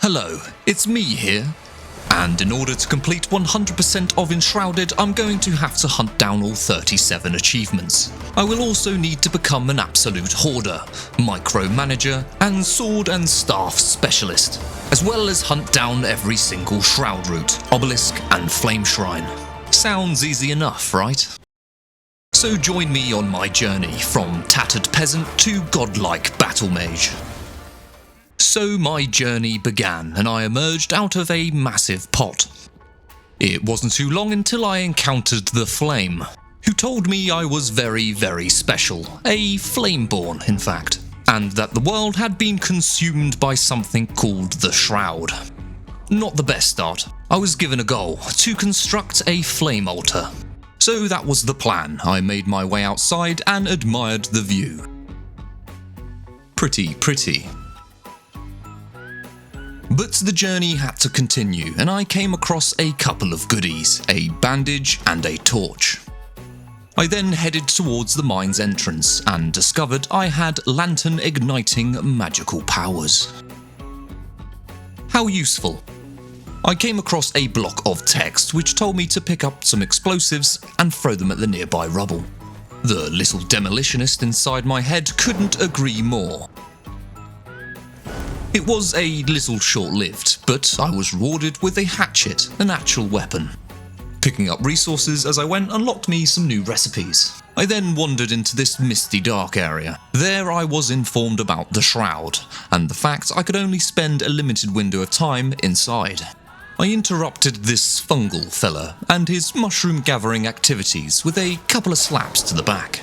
Hello, it's me here. And in order to complete 100% of Enshrouded, I'm going to have to hunt down all 37 achievements. I will also need to become an absolute hoarder, micromanager, and sword and staff specialist, as well as hunt down every single shroud route, obelisk, and flame shrine. Sounds easy enough, right? So join me on my journey from tattered peasant to godlike battle mage. So my journey began, and I emerged out of a massive pot. It wasn't too long until I encountered the Flame, who told me I was very, very special, a Flameborn in fact, and that the world had been consumed by something called the Shroud. Not the best start. I was given a goal, to construct a flame altar. So that was the plan. I made my way outside and admired the view. Pretty. But the journey had to continue, and I came across a couple of goodies, a bandage and a torch. I then headed towards the mine's entrance and discovered I had lantern igniting magical powers. How useful. I came across a block of text which told me to pick up some explosives and throw them at the nearby rubble. The little demolitionist inside my head couldn't agree more. It was a little short-lived, but I was rewarded with a hatchet, an actual weapon. Picking up resources as I went unlocked me some new recipes. I then wandered into this misty dark area. There I was informed about the Shroud, and the fact I could only spend a limited window of time inside. I interrupted this fungal fella and his mushroom gathering activities with a couple of slaps to the back.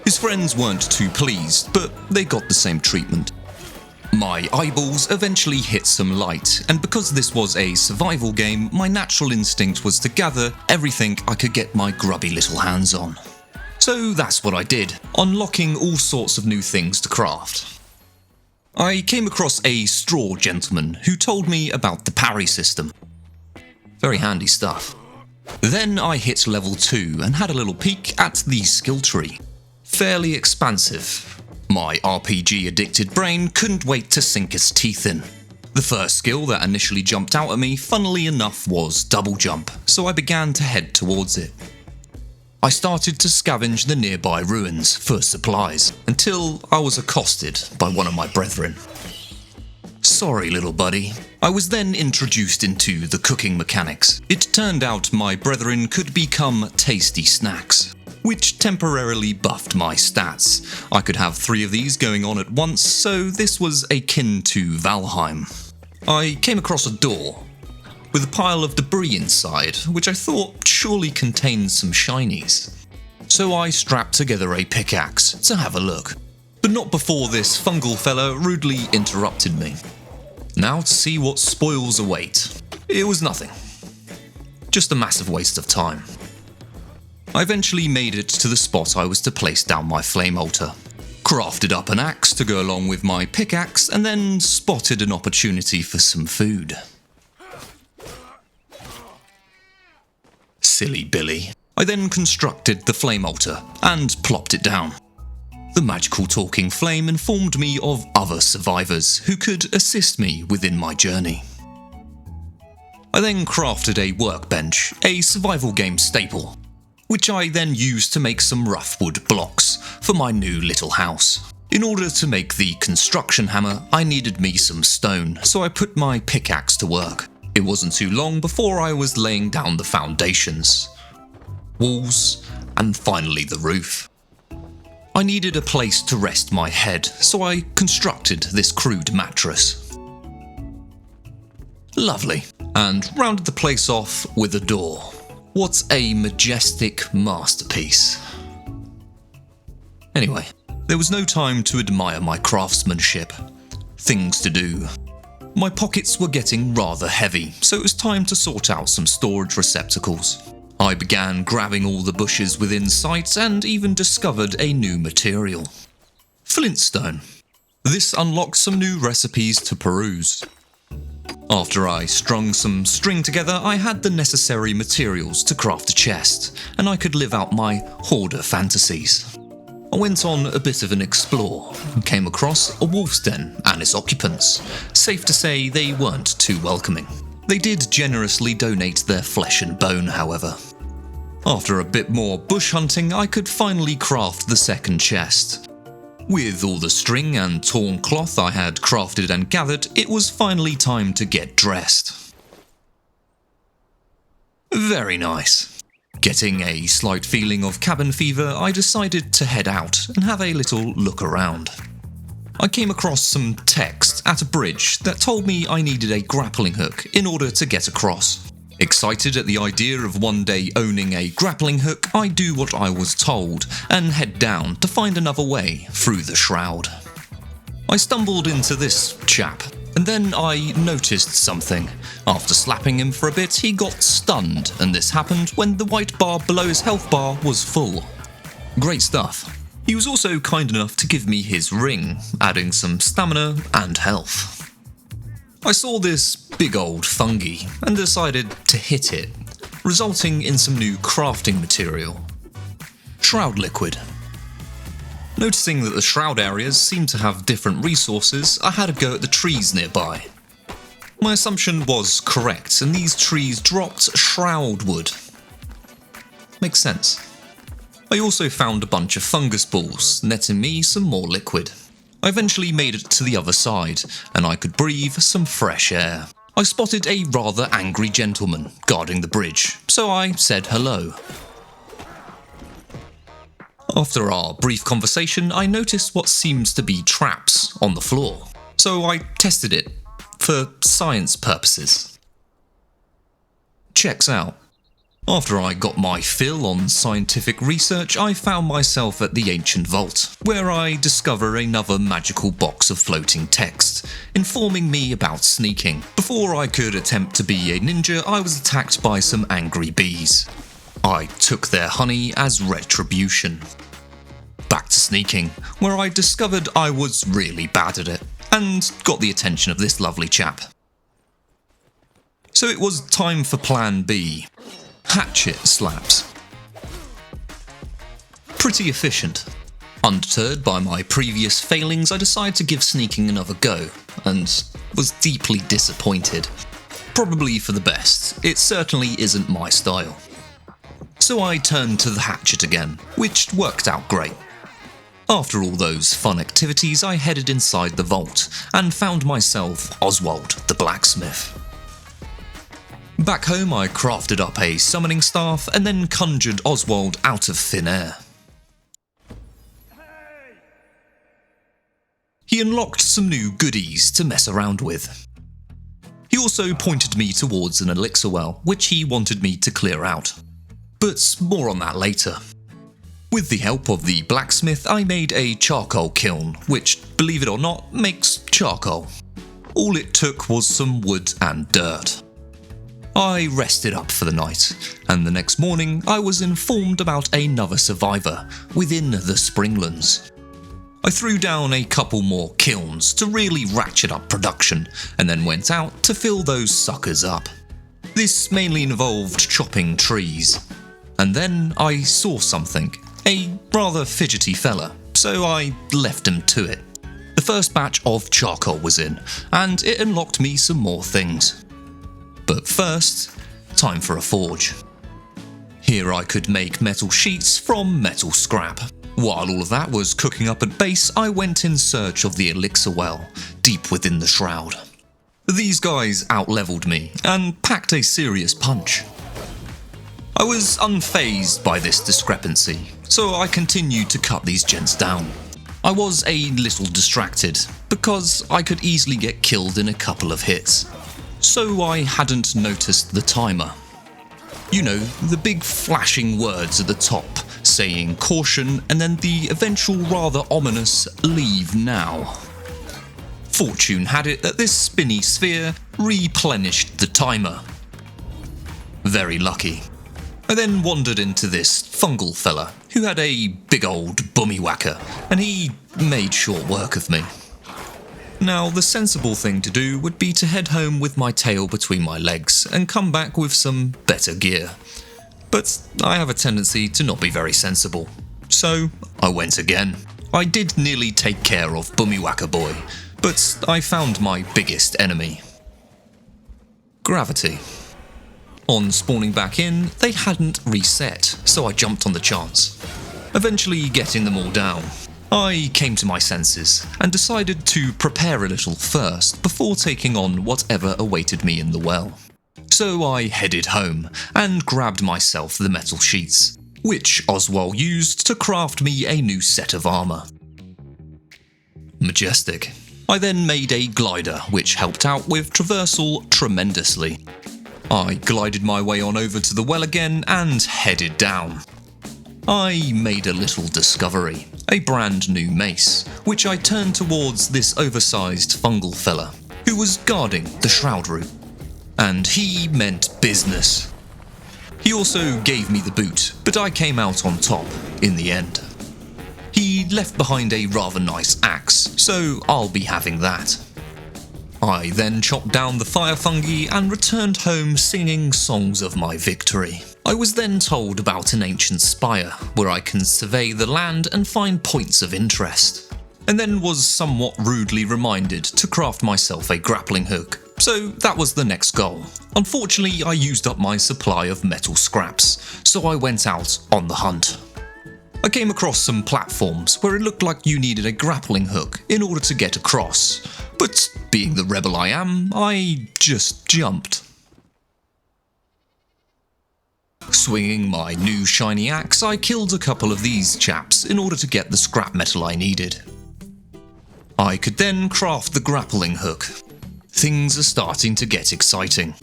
His friends weren't too pleased, but they got the same treatment. My eyeballs eventually hit some light, and because this was a survival game, my natural instinct was to gather everything I could get my grubby little hands on. So that's what I did, unlocking all sorts of new things to craft. I came across a straw gentleman who told me about the parry system. Very handy stuff. Then I hit level 2 and had a little peek at the skill tree. Fairly expansive. My RPG-addicted brain couldn't wait to sink its teeth in. The first skill that initially jumped out at me, funnily enough, was double jump, so I began to head towards it. I started to scavenge the nearby ruins for supplies, until I was accosted by one of my brethren. Sorry, little buddy. I was then introduced into the cooking mechanics. It turned out my brethren could become tasty snacks, which temporarily buffed my stats. I could have 3 of these going on at once, so this was akin to Valheim. I came across a door with a pile of debris inside, which I thought surely contained some shinies. So I strapped together a pickaxe to have a look, but not before this fungal fella rudely interrupted me. Now to see what spoils await. It was nothing. Just a massive waste of time. I eventually made it to the spot I was to place down my flame altar, crafted up an axe to go along with my pickaxe, and then spotted an opportunity for some food. Silly Billy. I then constructed the flame altar and plopped it down. The magical talking flame informed me of other survivors who could assist me within my journey. I then crafted a workbench, a survival game staple, which I then used to make some rough wood blocks for my new little house. In order to make the construction hammer, I needed me some stone, so I put my pickaxe to work. It wasn't too long before I was laying down the foundations, walls, and finally the roof. I needed a place to rest my head, so I constructed this crude mattress. Lovely, and rounded the place off with a door. What a majestic masterpiece. Anyway, there was no time to admire my craftsmanship. Things to do. My pockets were getting rather heavy, so it was time to sort out some storage receptacles. I began grabbing all the bushes within sight and even discovered a new material. Flintstone. This unlocked some new recipes to peruse. After I strung some string together, I had the necessary materials to craft a chest, and I could live out my hoarder fantasies. I went on a bit of an explore and came across a wolf's den and its occupants. Safe to say they weren't too welcoming. They did generously donate their flesh and bone, however. After a bit more bush hunting, I could finally craft the second chest. With all the string and torn cloth I had crafted and gathered, it was finally time to get dressed. Very nice. Getting a slight feeling of cabin fever, I decided to head out and have a little look around. I came across some text at a bridge that told me I needed a grappling hook in order to get across. Excited at the idea of one day owning a grappling hook, I do what I was told and head down to find another way through the shroud. I stumbled into this chap, and then I noticed something. After slapping him for a bit, he got stunned, and this happened when the white bar below his health bar was full. Great stuff. He was also kind enough to give me his ring, adding some stamina and health. I saw this big old fungi and decided to hit it, resulting in some new crafting material. Shroud liquid. Noticing that the shroud areas seemed to have different resources, I had a go at the trees nearby. My assumption was correct, and these trees dropped shroud wood. Makes sense. I also found a bunch of fungus balls, netting me some more liquid. I eventually made it to the other side, and I could breathe some fresh air. I spotted a rather angry gentleman guarding the bridge, so I said hello. After our brief conversation, I noticed what seems to be traps on the floor, so I tested it for science purposes. Checks out. After I got my fill on scientific research, I found myself at the ancient vault, where I discover another magical box of floating text, informing me about sneaking. Before I could attempt to be a ninja, I was attacked by some angry bees. I took their honey as retribution. Back to sneaking, where I discovered I was really bad at it, and got the attention of this lovely chap. So it was time for plan B. Hatchet slaps. Pretty efficient. Undeterred by my previous failings, I decided to give sneaking another go, and was deeply disappointed. Probably for the best, it certainly isn't my style. So I turned to the hatchet again, which worked out great. After all those fun activities, I headed inside the vault, and found myself Oswald the blacksmith. Back home, I crafted up a summoning staff and then conjured Oswald out of thin air. He unlocked some new goodies to mess around with. He also pointed me towards an elixir well, which he wanted me to clear out. But more on that later. With the help of the blacksmith, I made a charcoal kiln, which, believe it or not, makes charcoal. All it took was some wood and dirt. I rested up for the night, and the next morning I was informed about another survivor within the Springlands. I threw down a couple more kilns to really ratchet up production, and then went out to fill those suckers up. This mainly involved chopping trees. And then I saw something, a rather fidgety fella, so I left him to it. The first batch of charcoal was in, and it unlocked me some more things. But first, time for a forge. Here I could make metal sheets from metal scrap. While all of that was cooking up at base, I went in search of the elixir well, deep within the shroud. These guys outleveled me, and packed a serious punch. I was unfazed by this discrepancy, so I continued to cut these gents down. I was a little distracted, because I could easily get killed in a couple of hits. So I hadn't noticed the timer. You know, the big flashing words at the top, saying caution and then the eventual rather ominous leave now. Fortune had it that this spinny sphere replenished the timer. Very lucky. I then wandered into this fungal fella, who had a big old bummywhacker, and he made short work of me. Now, the sensible thing to do would be to head home with my tail between my legs and come back with some better gear. But I have a tendency to not be very sensible. So I went again. I did nearly take care of Bumiwaka Boy, but I found my biggest enemy. Gravity. On spawning back in, they hadn't reset, so I jumped on the chance. Eventually getting them all down, I came to my senses and decided to prepare a little first before taking on whatever awaited me in the well. So I headed home and grabbed myself the metal sheets, which Oswald used to craft me a new set of armour. Majestic. I then made a glider which helped out with traversal tremendously. I glided my way on over to the well again and headed down. I made a little discovery, a brand new mace, which I turned towards this oversized fungal fella, who was guarding the shroud room. And he meant business. He also gave me the boot, but I came out on top in the end. He left behind a rather nice axe, so I'll be having that. I then chopped down the fire fungi and returned home singing songs of my victory. I was then told about an ancient spire, where I can survey the land and find points of interest, and then was somewhat rudely reminded to craft myself a grappling hook. So that was the next goal. Unfortunately, I used up my supply of metal scraps, so I went out on the hunt. I came across some platforms where it looked like you needed a grappling hook in order to get across, but being the rebel I am, I just jumped. Swinging my new shiny axe, I killed a couple of these chaps in order to get the scrap metal I needed. I could then craft the grappling hook. Things are starting to get exciting.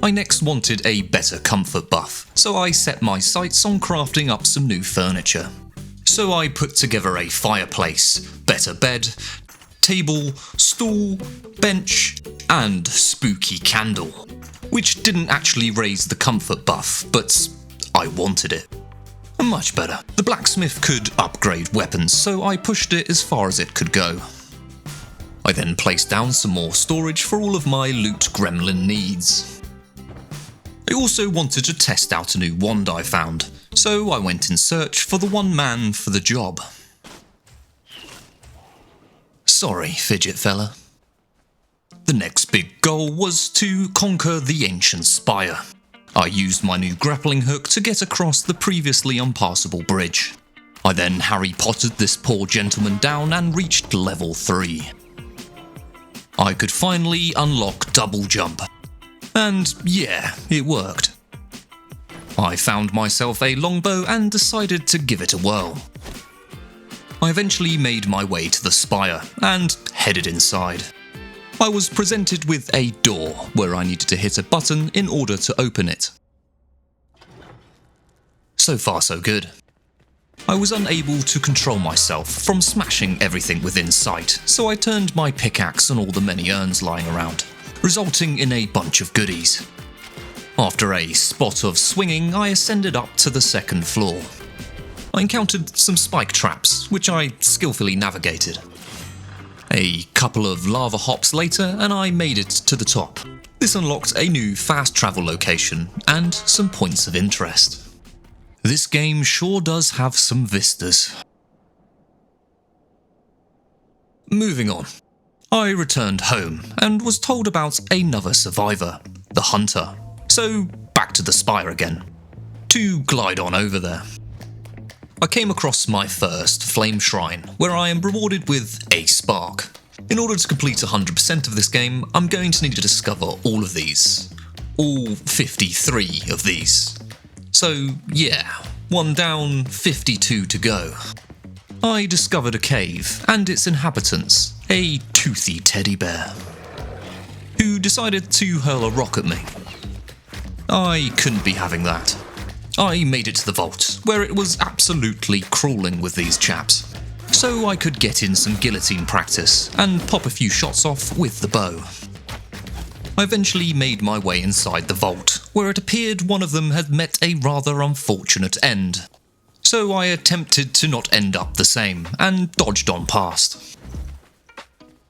I next wanted a better comfort buff, so I set my sights on crafting up some new furniture. So I put together a fireplace, better bed, table, stool, bench, and spooky candle, which didn't actually raise the comfort buff, but I wanted it. Much better. The blacksmith could upgrade weapons, so I pushed it as far as it could go. I then placed down some more storage for all of my loot gremlin needs. I also wanted to test out a new wand I found, so I went in search for the one man for the job. Sorry, fidget fella. The next big goal was to conquer the ancient spire. I used my new grappling hook to get across the previously impassable bridge. I then Harry Pottered this poor gentleman down and reached level 3. I could finally unlock double jump. And yeah, it worked. I found myself a longbow and decided to give it a whirl. I eventually made my way to the spire and headed inside. I was presented with a door where I needed to hit a button in order to open it. So far so good. I was unable to control myself from smashing everything within sight, so I turned my pickaxe on all the many urns lying around, resulting in a bunch of goodies. After a spot of swinging, I ascended up to the second floor. I encountered some spike traps, which I skillfully navigated. A couple of lava hops later, and I made it to the top. This unlocked a new fast travel location and some points of interest. This game sure does have some vistas. Moving on. I returned home and was told about another survivor, the Hunter. So back to the spire again, to glide on over there. I came across my first flame shrine, where I am rewarded with a spark. In order to complete 100% of this game, I'm going to need to discover all of these. All 53 of these. So yeah, one down, 52 to go. I discovered a cave and its inhabitants, a toothy teddy bear, who decided to hurl a rock at me. I couldn't be having that. I made it to the vault, where it was absolutely crawling with these chaps, so I could get in some guillotine practice and pop a few shots off with the bow. I eventually made my way inside the vault, where it appeared one of them had met a rather unfortunate end. So I attempted to not end up the same, and dodged on past.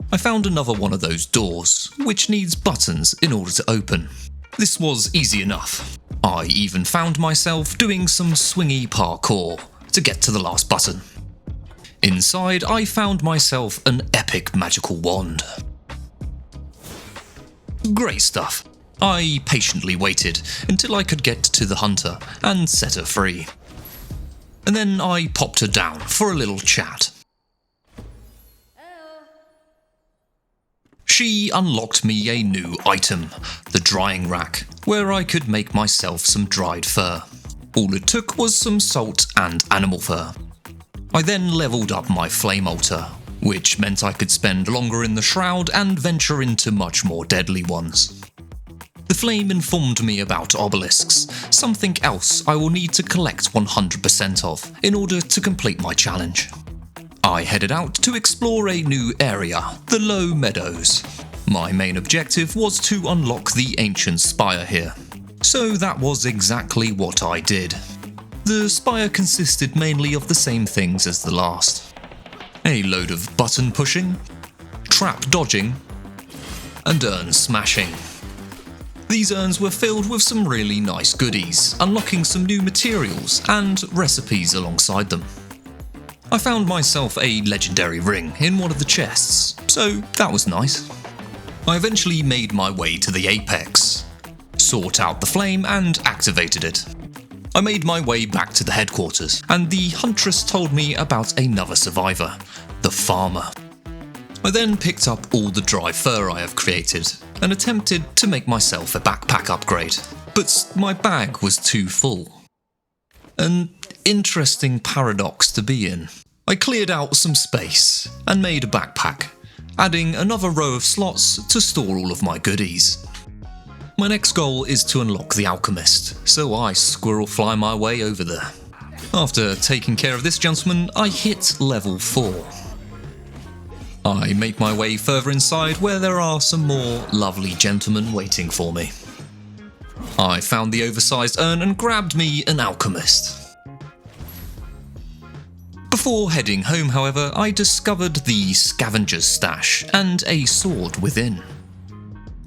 I found another one of those doors, which needs buttons in order to open. This was easy enough. I even found myself doing some swingy parkour to get to the last button. Inside, I found myself an epic magical wand. Great stuff. I patiently waited until I could get to the hunter and set her free. And then I popped her down for a little chat. She unlocked me a new item, the drying rack, where I could make myself some dried fur. All it took was some salt and animal fur. I then leveled up my flame altar, which meant I could spend longer in the shroud and venture into much more deadly ones. The flame informed me about obelisks, something else I will need to collect 100% of in order to complete my challenge. I headed out to explore a new area, the Low Meadows. My main objective was to unlock the ancient spire here, so that was exactly what I did. The spire consisted mainly of the same things as the last. A load of button pushing, trap dodging, and urn smashing. These urns were filled with some really nice goodies, unlocking some new materials and recipes alongside them. I found myself a legendary ring in one of the chests, so that was nice. I eventually made my way to the apex, sought out the flame and activated it. I made my way back to the headquarters, and the huntress told me about another survivor, the farmer. I then picked up all the dry fur I have created and attempted to make myself a backpack upgrade, but my bag was too full. An interesting paradox to be in. I cleared out some space and made a backpack, adding another row of slots to store all of my goodies. My next goal is to unlock the alchemist, so I squirrel fly my way over there. After taking care of this gentleman, I hit level 4. I make my way further inside where there are some more lovely gentlemen waiting for me. I found the oversized urn and grabbed me an alchemist. Before heading home, however, I discovered the scavenger's stash and a sword within.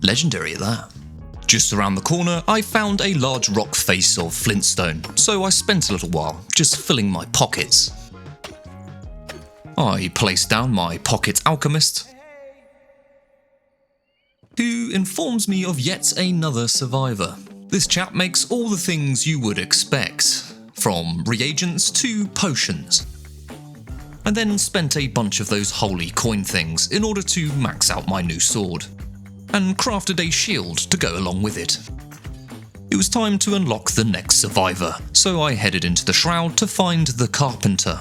Legendary at that. Just around the corner, I found a large rock face of flintstone, so I spent a little while just filling my pockets. I placed down my pocket alchemist, who informs me of yet another survivor. This chap makes all the things you would expect, from reagents to potions. I then spent a bunch of those holy coin things in order to max out my new sword, and crafted a shield to go along with it. It was time to unlock the next survivor, so I headed into the shroud to find the carpenter.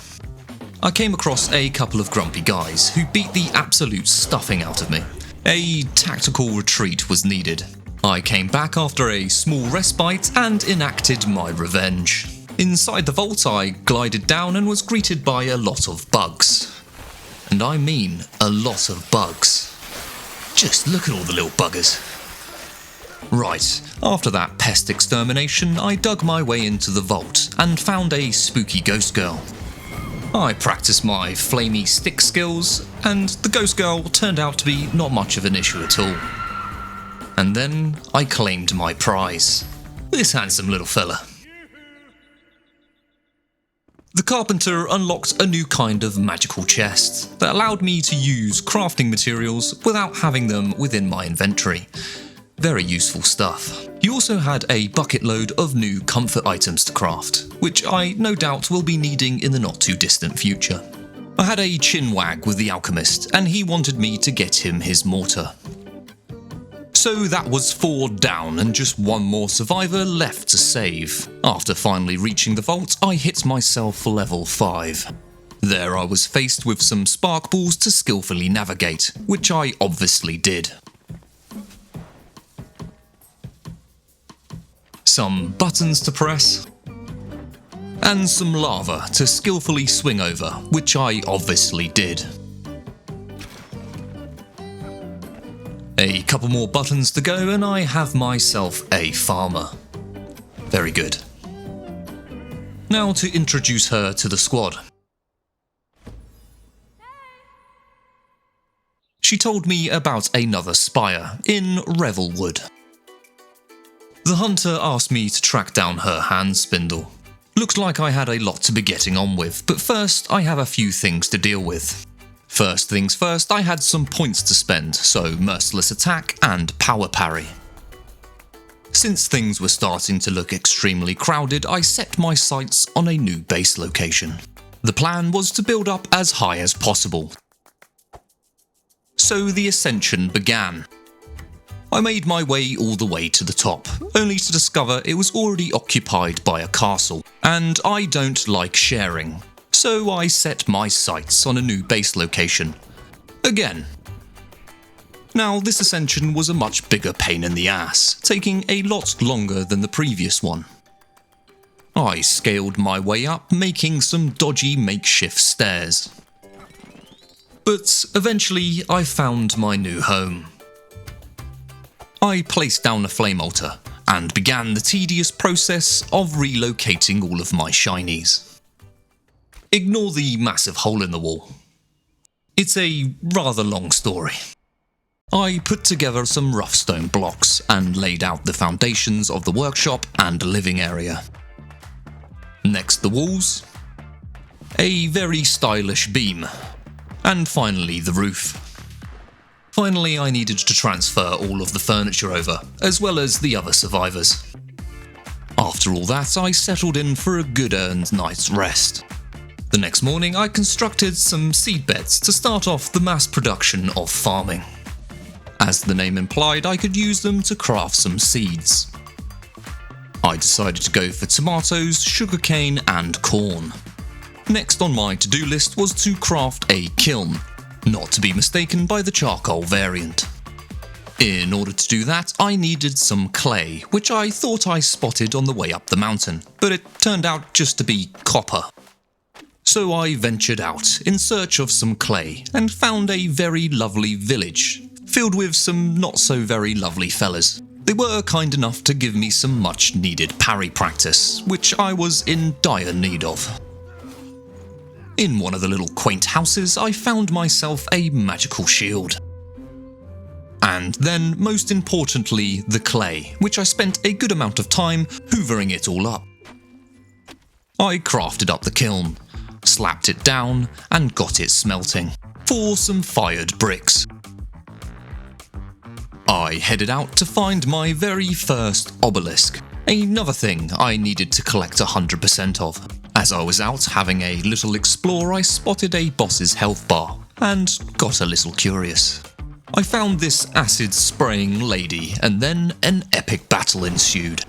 I came across a couple of grumpy guys who beat the absolute stuffing out of me. A tactical retreat was needed. I came back after a small respite and enacted my revenge. Inside the vault, I glided down and was greeted by a lot of bugs. And I mean a lot of bugs. Just look at all the little buggers. Right, after that pest extermination, I dug my way into the vault and found a spooky ghost girl. I practiced my flamey stick skills, and the ghost girl turned out to be not much of an issue at all. And then I claimed my prize, this handsome little fella. The carpenter unlocked a new kind of magical chest that allowed me to use crafting materials without having them within my inventory. Very useful stuff. He also had a bucket load of new comfort items to craft, which I no doubt will be needing in the not too distant future. I had a chin wag with the alchemist, and he wanted me to get him his mortar. So that was 4 down and just one more survivor left to save. After finally reaching the vault, I hit myself level 5. There I was faced with some spark balls to skillfully navigate, which I obviously did. Some buttons to press, and some lava to skillfully swing over, which I obviously did. A couple more buttons to go and I have myself a farmer. Very good. Now to introduce her to the squad. She told me about another spire in Revelwood. The hunter asked me to track down her hand spindle. Looked like I had a lot to be getting on with, but first I have a few things to deal with. First things first, I had some points to spend, so merciless attack and power parry. Since things were starting to look extremely crowded, I set my sights on a new base location. The plan was to build up as high as possible. So the ascension began. I made my way all the way to the top, only to discover it was already occupied by a castle, and I don't like sharing, so I set my sights on a new base location. Again. Now, this ascension was a much bigger pain in the ass, taking a lot longer than the previous one. I scaled my way up, making some dodgy makeshift stairs. But eventually I found my new home. I placed down a flame altar and began the tedious process of relocating all of my shinies. Ignore the massive hole in the wall. It's a rather long story. I put together some rough stone blocks and laid out the foundations of the workshop and living area. Next the walls, a very stylish beam, and finally the roof. Finally, I needed to transfer all of the furniture over, as well as the other survivors. After all that, I settled in for a good-earned night's rest. The next morning, I constructed some seed beds to start off the mass production of farming. As the name implied, I could use them to craft some seeds. I decided to go for tomatoes, sugarcane, and corn. Next on my to-do list was to craft a kiln, not to be mistaken by the charcoal variant. In order to do that, I needed some clay, which I thought I spotted on the way up the mountain, but it turned out just to be copper. So I ventured out in search of some clay and found a very lovely village, filled with some not so very lovely fellas. They were kind enough to give me some much needed parry practice, which I was in dire need of. In one of the little quaint houses, I found myself a magical shield. And then, most importantly, the clay, which I spent a good amount of time hoovering it all up. I crafted up the kiln, slapped it down, and got it smelting, for some fired bricks. I headed out to find my very first obelisk, another thing I needed to collect 100% of. As I was out having a little explore, I spotted a boss's health bar, and got a little curious. I found this acid-spraying lady, and then an epic battle ensued.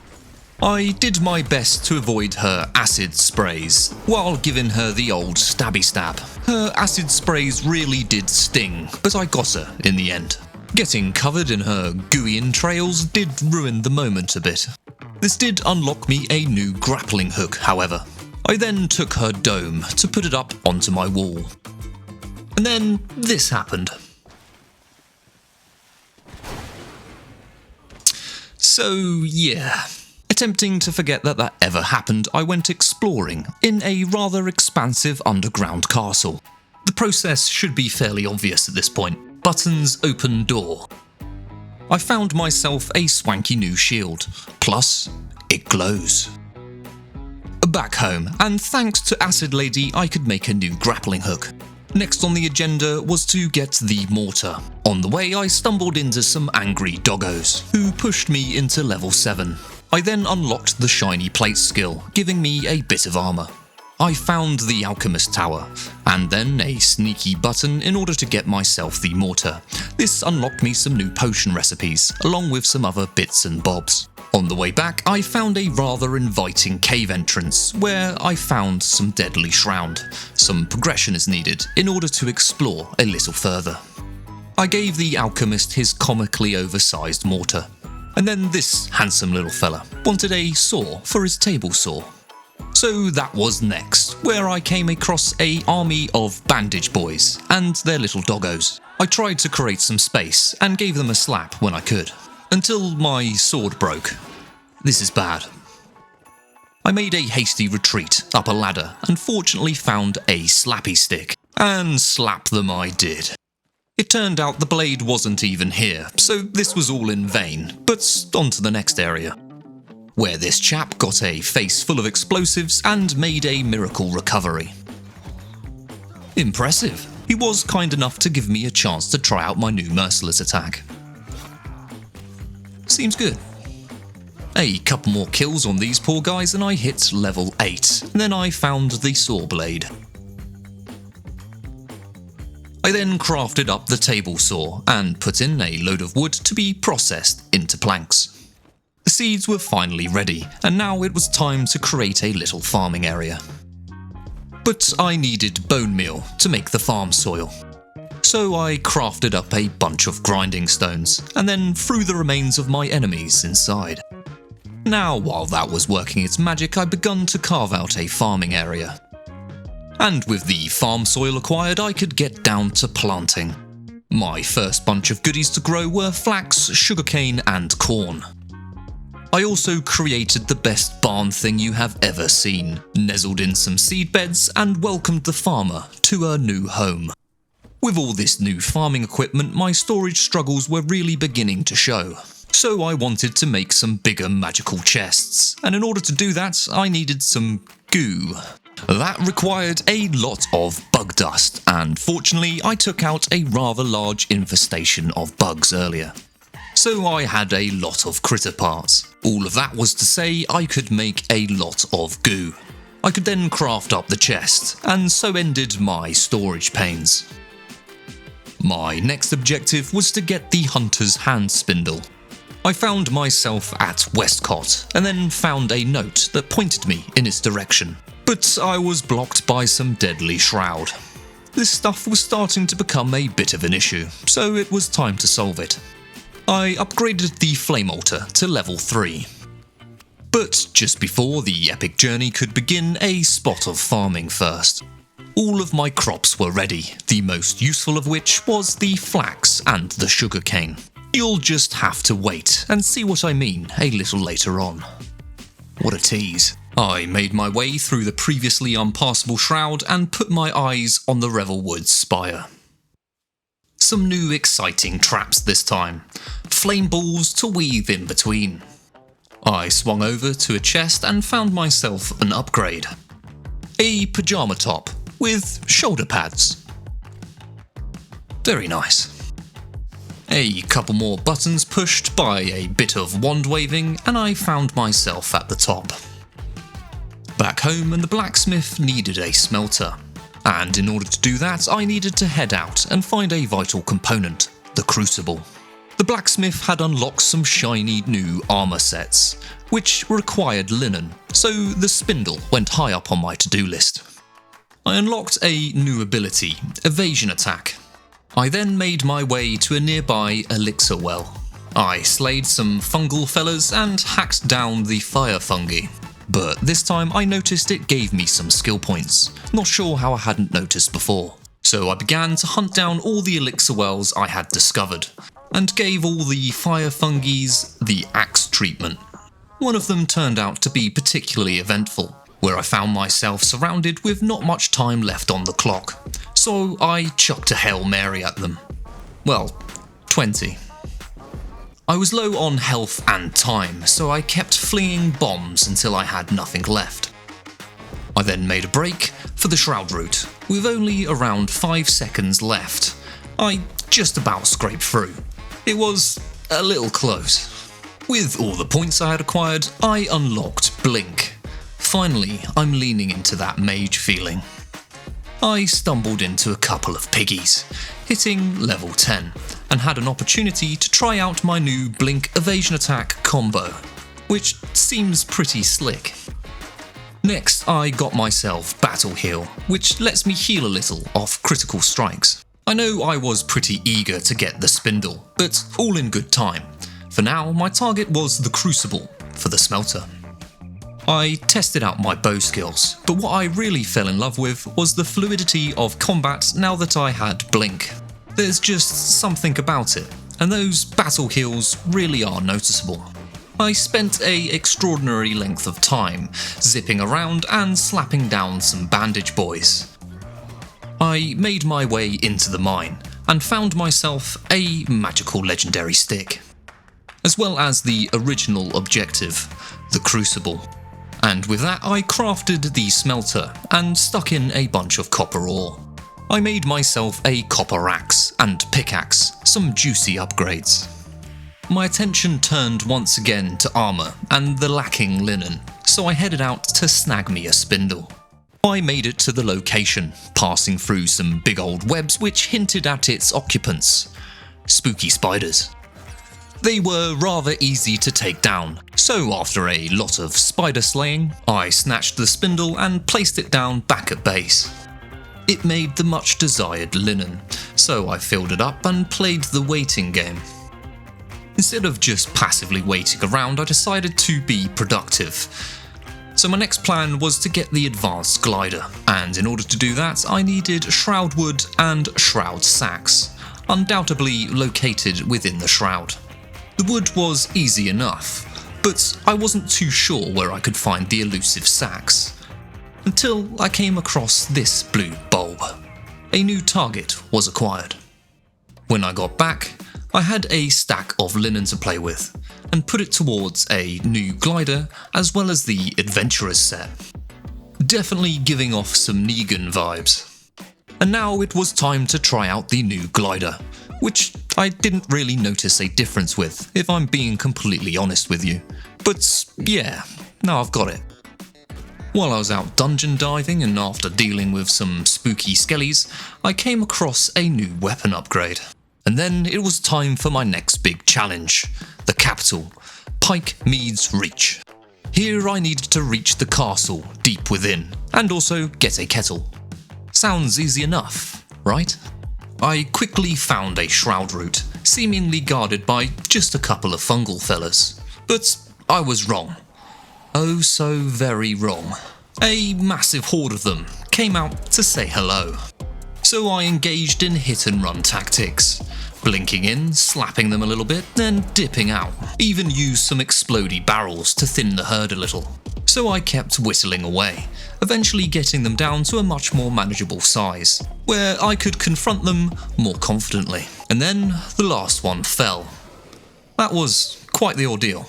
I did my best to avoid her acid sprays, while giving her the old stabby stab. Her acid sprays really did sting, but I got her in the end. Getting covered in her gooey entrails did ruin the moment a bit. This did unlock me a new grappling hook, however. I then took her dome to put it up onto my wall. And then this happened. So yeah, attempting to forget that ever happened, I went exploring in a rather expansive underground castle. The process should be fairly obvious at this point. Buttons open door. I found myself a swanky new shield, plus it glows. Back home, and thanks to Acid Lady I could make a new grappling hook. Next on the agenda was to get the mortar. On the way I stumbled into some angry doggos, who pushed me into level 7. I then unlocked the shiny plate skill, giving me a bit of armour. I found the alchemist tower, and then a sneaky button in order to get myself the mortar. This unlocked me some new potion recipes, along with some other bits and bobs. On the way back, I found a rather inviting cave entrance, where I found some deadly shroud. Some progression is needed in order to explore a little further. I gave the alchemist his comically oversized mortar, and then this handsome little fella wanted a saw for his table saw. So that was next, where I came across an army of bandage boys and their little doggos. I tried to create some space and gave them a slap when I could, until my sword broke. This is bad. I made a hasty retreat up a ladder and fortunately found a slappy stick, and slap them I did. It turned out the blade wasn't even here, so this was all in vain, but on to the next area. where this chap got a face full of explosives and made a miracle recovery. Impressive. He was kind enough to give me a chance to try out my new merciless attack. Seems good. A couple more kills on these poor guys and I hit level 8, and then I found the saw blade. I then crafted up the table saw and put in a load of wood to be processed into planks. The seeds were finally ready, and now it was time to create a little farming area. But I needed bone meal to make the farm soil. So I crafted up a bunch of grinding stones, and then threw the remains of my enemies inside. Now, while that was working its magic, I begun to carve out a farming area. And with the farm soil acquired, I could get down to planting. My first bunch of goodies to grow were flax, sugarcane, and corn. I also created the best barn thing you have ever seen, nestled in some seed beds, and welcomed the farmer to her new home. With all this new farming equipment, my storage struggles were really beginning to show. So I wanted to make some bigger magical chests, and in order to do that, I needed some goo. That required a lot of bug dust, and fortunately I took out a rather large infestation of bugs earlier. So I had a lot of critter parts. All of that was to say I could make a lot of goo. I could then craft up the chest, and so ended my storage pains. My next objective was to get the hunter's hand spindle. I found myself at Westcott, and then found a note that pointed me in its direction. But I was blocked by some deadly shroud. This stuff was starting to become a bit of an issue, so it was time to solve it. I upgraded the flame altar to level 3. But just before the epic journey could begin, a spot of farming first. All of my crops were ready, the most useful of which was the flax and the sugarcane. You'll just have to wait and see what I mean a little later on. What a tease. I made my way through the previously unpassable shroud and put my eyes on the Revelwood spire. Some new exciting traps this time, flame balls to weave in between. I swung over to a chest and found myself an upgrade. A pyjama top with shoulder pads. Very nice. A couple more buttons pushed by a bit of wand waving and I found myself at the top. Back home, and the blacksmith needed a smelter. And in order to do that, I needed to head out and find a vital component, the crucible. The blacksmith had unlocked some shiny new armour sets, which required linen, so the spindle went high up on my to-do list. I unlocked a new ability, evasion attack. I then made my way to a nearby elixir well. I slayed some fungal fellas and hacked down the fire fungi. But this time I noticed it gave me some skill points, not sure how I hadn't noticed before. So I began to hunt down all the elixir wells I had discovered, and gave all the fire fungis the axe treatment. One of them turned out to be particularly eventful, where I found myself surrounded with not much time left on the clock, so I chucked a Hail Mary at them. Well, 20. I was low on health and time, so I kept flinging bombs until I had nothing left. I then made a break for the shroud route, with only around 5 seconds left. I just about scraped through. It was a little close. With all the points I had acquired, I unlocked Blink. Finally, I'm leaning into that mage feeling. I stumbled into a couple of piggies, hitting level 10, and had an opportunity to try out my new Blink evasion attack combo, which seems pretty slick. Next, I got myself Battle Heal, which lets me heal a little off critical strikes. I know I was pretty eager to get the spindle, but all in good time. For now, my target was the crucible for the smelter. I tested out my bow skills, but what I really fell in love with was the fluidity of combat now that I had Blink. There's just something about it, and those battle heals really are noticeable. I spent an extraordinary length of time zipping around and slapping down some bandage boys. I made my way into the mine and found myself a magical legendary stick. as well as the original objective, the crucible. And with that I crafted the smelter and stuck in a bunch of copper ore. I made myself a copper axe and pickaxe, some juicy upgrades. My attention turned once again to armour and the lacking linen, so I headed out to snag me a spindle. I made it to the location, passing through some big old webs which hinted at its occupants. Spooky spiders. They were rather easy to take down, so after a lot of spider slaying, I snatched the spindle and placed it down back at base. It made the much desired linen, so I filled it up and played the waiting game. Instead of just passively waiting around, I decided to be productive. So my next plan was to get the advanced glider, and in order to do that I needed shroud wood and shroud sacks, undoubtedly located within the shroud. The wood was easy enough, but I wasn't too sure where I could find the elusive sacks. Until I came across this blue bulb. A new target was acquired. When I got back, I had a stack of linen to play with, and put it towards a new glider as well as the adventurer's set. Definitely giving off some Negan vibes. And now it was time to try out the new glider, which I didn't really notice a difference with, if I'm being completely honest with you. But yeah, now I've got it. While I was out dungeon diving and after dealing with some spooky skellies, I came across a new weapon upgrade. And then it was time for my next big challenge, the capital, Pike Mead's Reach. Here I needed to reach the castle deep within, and also get a kettle. Sounds easy enough, right? I quickly found a shroud route, seemingly guarded by just a couple of fungal fellas. But I was wrong. Oh so very wrong. A massive horde of them came out to say hello. So I engaged in hit and run tactics, blinking in, slapping them a little bit, then dipping out. Even used some explodey barrels to thin the herd a little. So I kept whittling away, eventually getting them down to a much more manageable size, where I could confront them more confidently. And then the last one fell. That was quite the ordeal.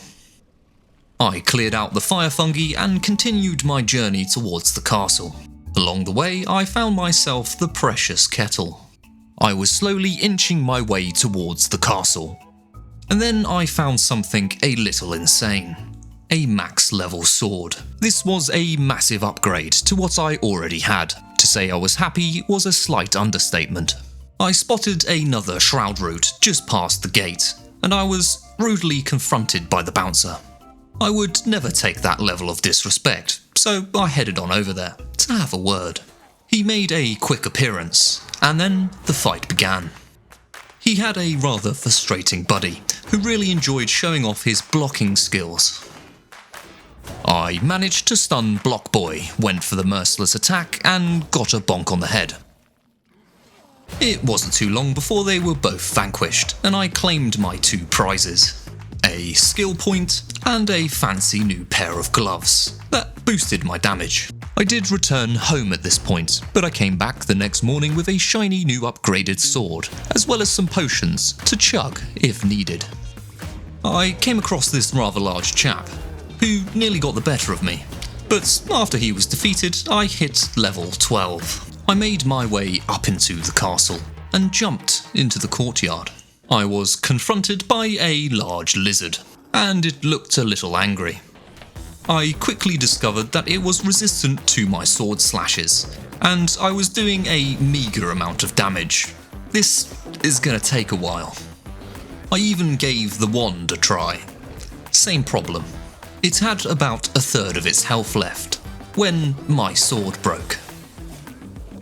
I cleared out the fire fungi and continued my journey towards the castle. Along the way, I found myself the precious kettle. I was slowly inching my way towards the castle. And then I found something a little insane. A max level sword. This was a massive upgrade to what I already had. To say I was happy was a slight understatement. I spotted another shroud route just past the gate, and I was rudely confronted by the bouncer. I would never take that level of disrespect, so I headed on over there to have a word. He made a quick appearance, and then the fight began. He had a rather frustrating buddy, who really enjoyed showing off his blocking skills. I managed to stun Block Boy, went for the merciless attack, and got a bonk on the head. It wasn't too long before they were both vanquished, and I claimed my 2 prizes. A skill point, and a fancy new pair of gloves that boosted my damage. I did return home at this point, but I came back the next morning with a shiny new upgraded sword, as well as some potions to chug if needed. I came across this rather large chap, who nearly got the better of me, but after he was defeated, I hit level 12. I made my way up into the castle, and jumped into the courtyard. I was confronted by a large lizard, and it looked a little angry. I quickly discovered that it was resistant to my sword slashes, and I was doing a meagre amount of damage. This is gonna take a while. I even gave the wand a try. Same problem. It had about a third of its health left, when my sword broke.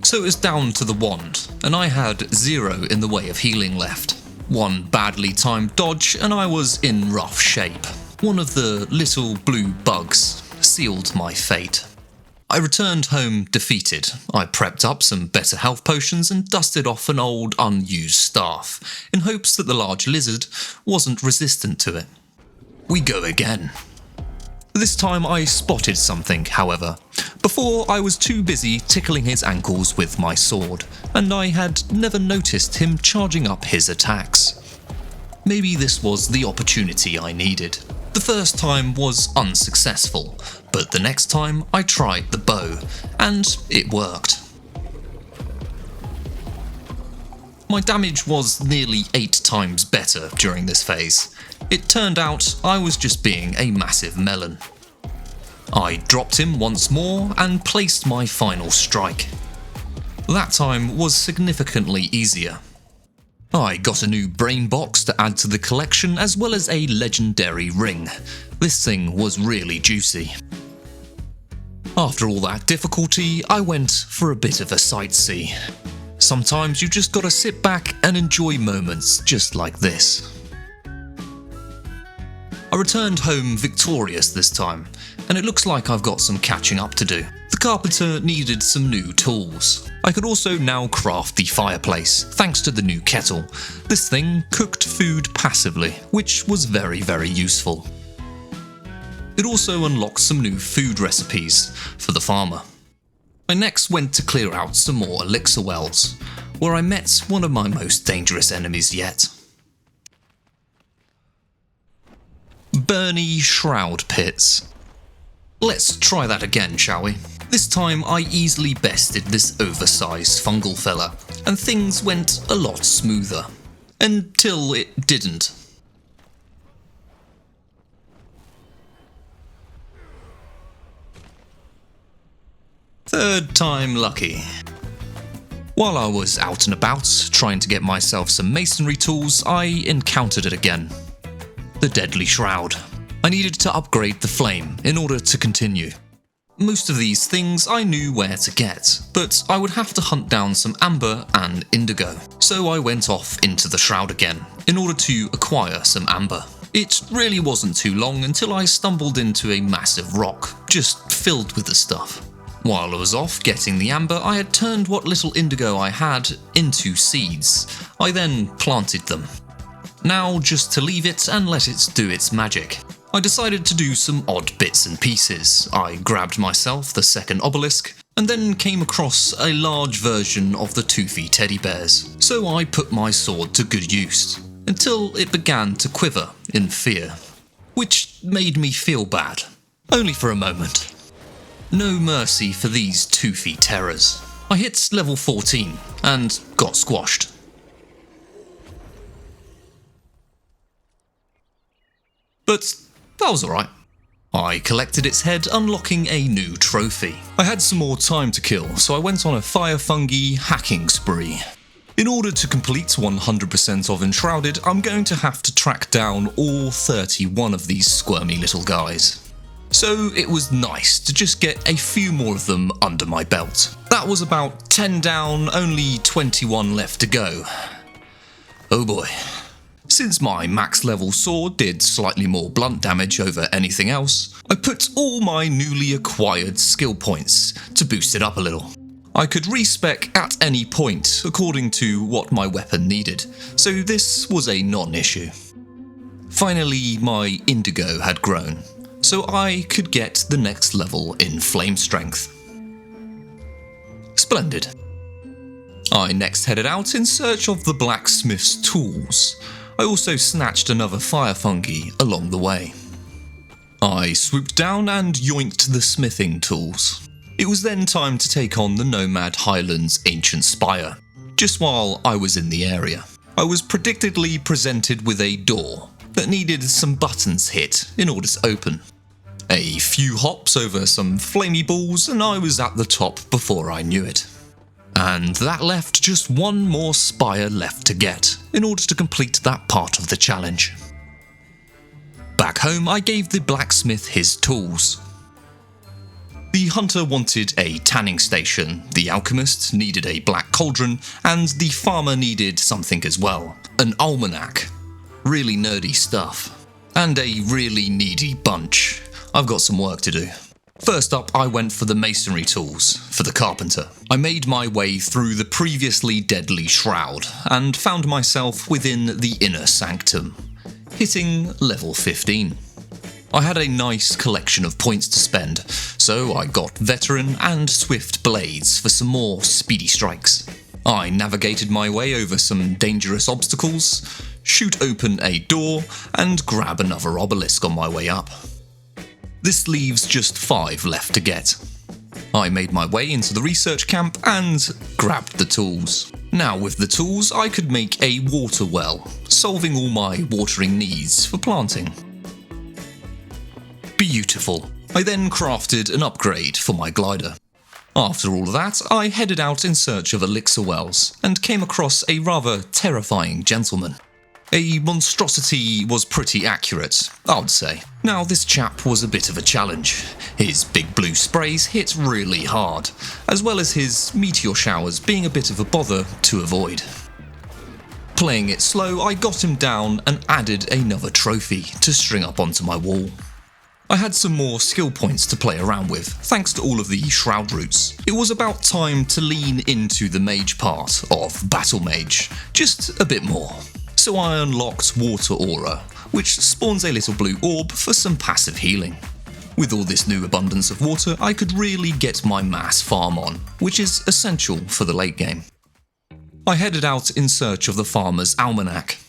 So it was down to the wand, and I had 0 in the way of healing left. One badly timed dodge and I was in rough shape. One of the little blue bugs sealed my fate. I returned home defeated. I prepped up some better health potions and dusted off an old unused staff, in hopes that the large lizard wasn't resistant to it. We go again. This time I spotted something, however, before I was too busy tickling his ankles with my sword, and I had never noticed him charging up his attacks. maybe this was the opportunity I needed. The first time was unsuccessful, but the next time I tried the bow, and it worked. My damage was nearly 8 times better during this phase. It turned out I was just being a massive melon. I dropped him once more and placed my final strike. That time was significantly easier. I got a new brain box to add to the collection as well as a legendary ring. This thing was really juicy. After all that difficulty, I went for a bit of a sightsee. Sometimes you just gotta sit back and enjoy moments just like this. I returned home victorious this time, and it looks like I've got some catching up to do. The carpenter needed some new tools. I could also now craft the fireplace, thanks to the new kettle. This thing cooked food passively, which was very useful. It also unlocked some new food recipes for the farmer. I next went to clear out some more elixir wells, where I met one of my most dangerous enemies yet. Burny shroud pits. Let's try that again, shall we? This time I easily bested this oversized fungal fella, and things went a lot smoother. Until it didn't. Third time lucky. While I was out and about, trying to get myself some masonry tools, I encountered it again. The deadly shroud. I needed to upgrade the flame in order to continue. Most of these things I knew where to get, but I would have to hunt down some amber and indigo. So I went off into the shroud again, in order to acquire some amber. It really wasn't too long until I stumbled into a massive rock, just filled with the stuff. While I was off getting the amber, I had turned what little indigo I had into seeds. I then planted them. Now just to leave it and let it do its magic. I decided to do some odd bits and pieces. I grabbed myself the second obelisk, and then came across a large version of the toothy teddy bears. So I put my sword to good use, until it began to quiver in fear. Which made me feel bad. Only for a moment. No mercy for these toothy terrors. I hit level 14 and got squashed. But that was alright. I collected its head, unlocking a new trophy. I had some more time to kill, so I went on a fire fungi hacking spree. In order to complete 100% of Enshrouded, I'm going to have to track down all 31 of these squirmy little guys. So it was nice to just get a few more of them under my belt. That was about 10 down, only 21 left to go. Oh boy. Since my max level sword did slightly more blunt damage over anything else, I put all my newly acquired skill points to boost it up a little. I could respec at any point according to what my weapon needed, so this was a non-issue. Finally, my indigo had grown, so I could get the next level in flame strength. Splendid. I next headed out in search of the blacksmith's tools. I also snatched another fire fungi along the way. I swooped down and yoinked the smithing tools. It was then time to take on the Nomad Highlands ancient spire. Just while I was in the area, I was predictably presented with a door that needed some buttons hit in order to open. A few hops over some flamey balls and I was at the top before I knew it. And that left just one more spire left to get, in order to complete that part of the challenge. Back home, I gave the blacksmith his tools. The hunter wanted a tanning station, the alchemist needed a black cauldron, and the farmer needed something as well, an almanac. Really nerdy stuff. And a really needy bunch. I've got some work to do. First up, I went for the masonry tools, for the carpenter. I made my way through the previously deadly shroud, and found myself within the inner sanctum, hitting level 15. I had a nice collection of points to spend, so I got veteran and swift blades for some more speedy strikes. I navigated my way over some dangerous obstacles, shoot open a door, and grab another obelisk on my way up. This leaves just 5 left to get. I made my way into the research camp and grabbed the tools. Now with the tools I could make a water well, solving all my watering needs for planting. Beautiful. I then crafted an upgrade for my glider. After all of that, I headed out in search of elixir wells and came across a rather terrifying gentleman. A monstrosity was pretty accurate, I'd say. Now this chap was a bit of a challenge. His big blue sprays hit really hard, as well as his meteor showers being a bit of a bother to avoid. Playing it slow, I got him down and added another trophy to string up onto my wall. I had some more skill points to play around with, thanks to all of the shroud roots. It was about time to lean into the mage part of Battle Mage, just a bit more. So I unlocked Water Aura, which spawns a little blue orb for some passive healing. With all this new abundance of water, I could really get my mass farm on, which is essential for the late game. I headed out in search of the Farmer's Almanac,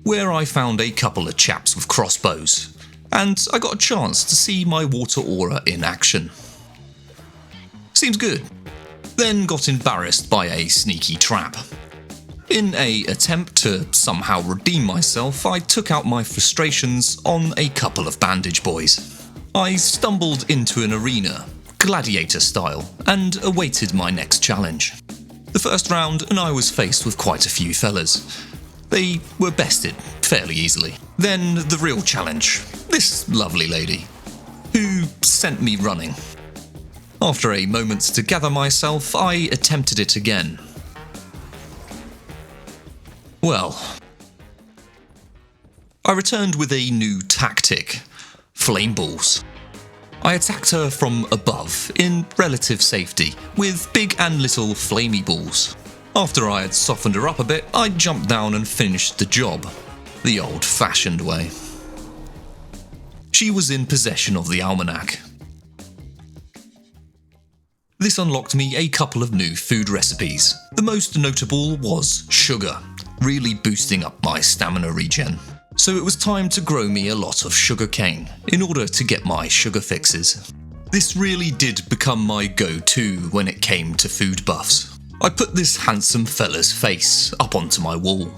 where I found a couple of chaps with crossbows, and I got a chance to see my Water Aura in action. Seems good. Then got embarrassed by a sneaky trap. In an attempt to somehow redeem myself, I took out my frustrations on a couple of bandage boys. I stumbled into an arena, gladiator style, and awaited my next challenge. The first round and I was faced with quite a few fellas. They were bested fairly easily. Then the real challenge, this lovely lady, who sent me running. After a moment to gather myself, I attempted it again. Well, I returned with a new tactic, flame balls. I attacked her from above, in relative safety, with big and little flamey balls. After I had softened her up a bit, I jumped down and finished the job, the old-fashioned way. She was in possession of the almanac. This unlocked me a couple of new food recipes. The most notable was sugar, really boosting up my stamina regen. So it was time to grow me a lot of sugar cane in order to get my sugar fixes. This really did become my go-to when it came to food buffs. I put this handsome fella's face up onto my wall.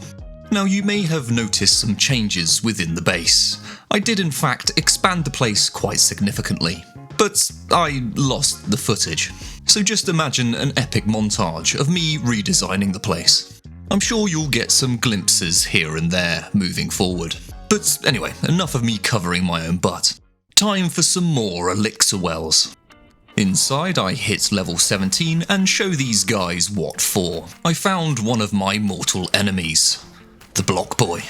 Now you may have noticed some changes within the base. I did in fact expand the place quite significantly, but I lost the footage. So just imagine an epic montage of me redesigning the place. I'm sure you'll get some glimpses here and there moving forward. But anyway, enough of me covering my own butt. Time for some more elixir wells. Inside I hit level 17 and show these guys what for. I found one of my mortal enemies, the Block Boy.